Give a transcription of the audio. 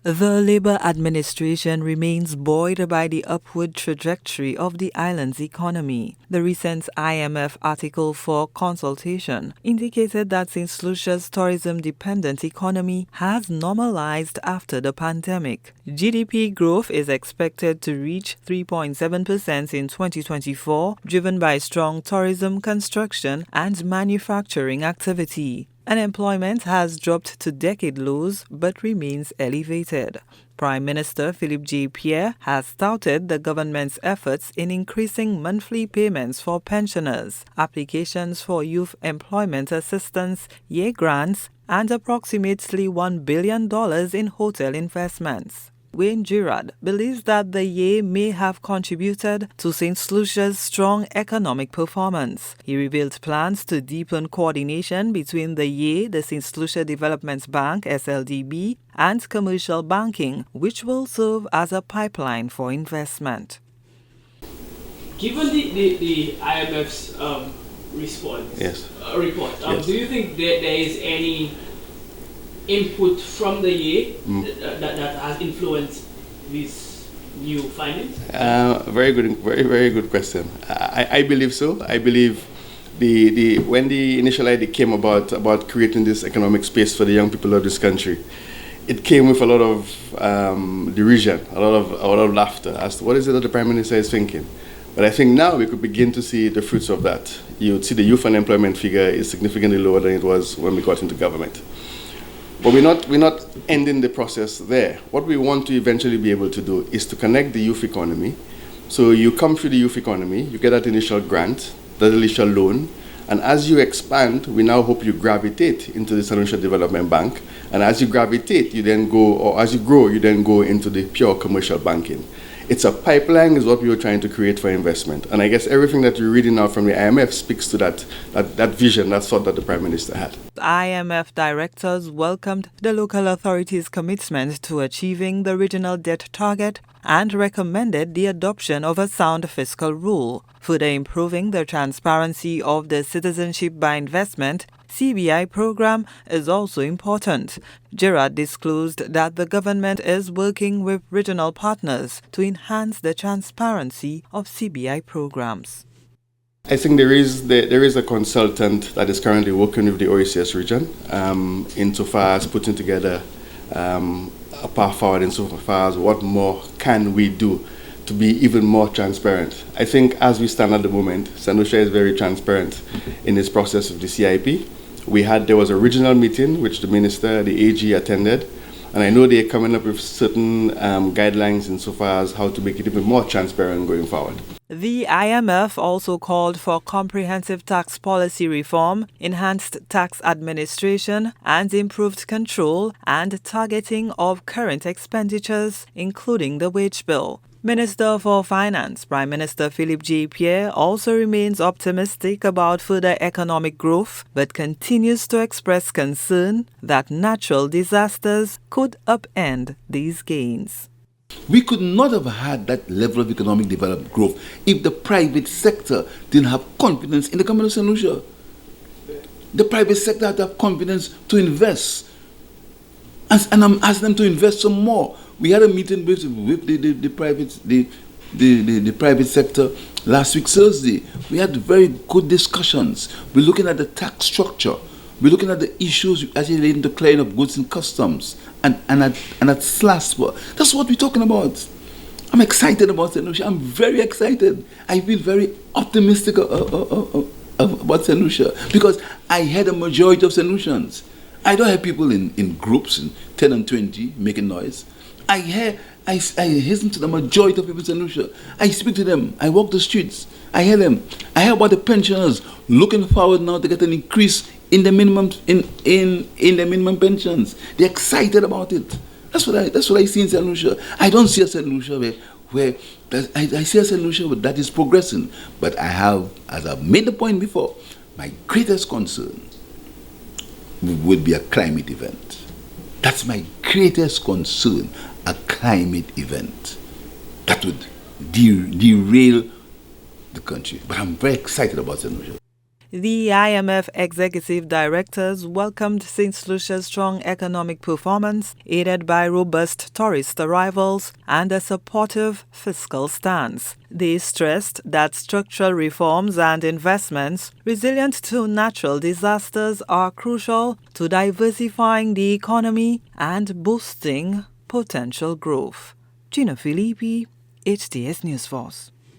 The Labour administration remains buoyed by the upward trajectory of the island's economy. The recent IMF article for consultation indicated that St. Lucia's tourism-dependent economy has normalized after the pandemic. GDP growth is expected to reach 3.7% in 2024, driven by strong tourism, construction, and manufacturing activity. Unemployment has dropped to decade lows but remains elevated. Prime Minister Pierre has touted the government's efforts in increasing monthly payments for pensioners, applications for youth employment assistance, year grants, and approximately $1 billion in hotel investments. Wayne Girard believes that the year may have contributed to St. Lucia's strong economic performance. He revealed plans to deepen coordination between the St. Lucia Development Bank (SLDB), and commercial banking, which will serve as a pipeline for investment. Given the IMF's report, Yes. do you think there is any input from the year that has influenced these new findings? Very good question. I believe so. I believe when the initial idea came about creating this economic space for the young people of this country, it came with a lot of derision, a lot of laughter as to what is it that the Prime Minister is thinking. But I think now we could begin to see the fruits of that. You would see the youth unemployment figure is significantly lower than it was when we got into government. But we're not ending the process there. What we want to eventually be able to do is to connect the youth economy. So you come through the youth economy, you get that initial grant, that initial loan, and as you expand, we now hope you gravitate into the St. Lucia Development Bank. And as you gravitate, you then go, or as you grow, you then go into the pure commercial banking. It's a pipeline is what we were trying to create for investment. And I guess everything that you're reading now from the IMF speaks to that vision, that thought that the Prime Minister had. IMF directors welcomed the local authorities' commitment to achieving the regional debt target and recommended the adoption of a sound fiscal rule, further improving the transparency of the Citizenship by Investment CBI program is also important. Girard disclosed that the government is working with regional partners to enhance the transparency of CBI programs. I think there is a consultant that is currently working with the OECS region insofar as putting together a path forward insofar as what more can we do to be even more transparent. I think as we stand at the moment, St. Lucia is very transparent in this process of the CIP. There was a regional meeting which the minister, the AG attended, and I know they're coming up with certain guidelines insofar as how to make it even more transparent going forward. The IMF also called for comprehensive tax policy reform, enhanced tax administration, and improved control and targeting of current expenditures, including the wage bill. Minister for Finance, Prime Minister Pierre, also remains optimistic about further economic growth, but continues to express concern that natural disasters could upend these gains. We could not have had that level of economic development growth if the private sector didn't have confidence in the government of St. Lucia. The private sector had to have confidence to invest. And I'm asking them to invest some more. We had a meeting with the private sector last week, Thursday. We had very good discussions. We're looking at the tax structure. We're looking at the issues as relating to clearing of goods and customs and at SLASPA. That's what we're talking about. I'm excited about St. Lucia. I'm very excited. I feel very optimistic about St. Lucia because I had a majority of St. Lucians. I don't have people in groups, in 10 and 20, making noise. I listen to the majority of people in St. Lucia. I speak to them. I walk the streets. I hear them. I hear about the pensioners looking forward now to get an increase in the minimum in the minimum pensions. They're excited about it. That's what I see in St. Lucia. I don't see a St. Lucia where I see a St. Lucia that is progressing. But I have, as I've made the point before, my greatest concern would be a climate event. That's my greatest concern, a climate event that would derail the country. But I'm very excited about St. Lucia. The IMF executive directors welcomed St. Lucia's strong economic performance, aided by robust tourist arrivals and a supportive fiscal stance. They stressed that structural reforms and investments resilient to natural disasters are crucial to diversifying the economy and boosting potential growth. Gina Filippi, HTS News Force.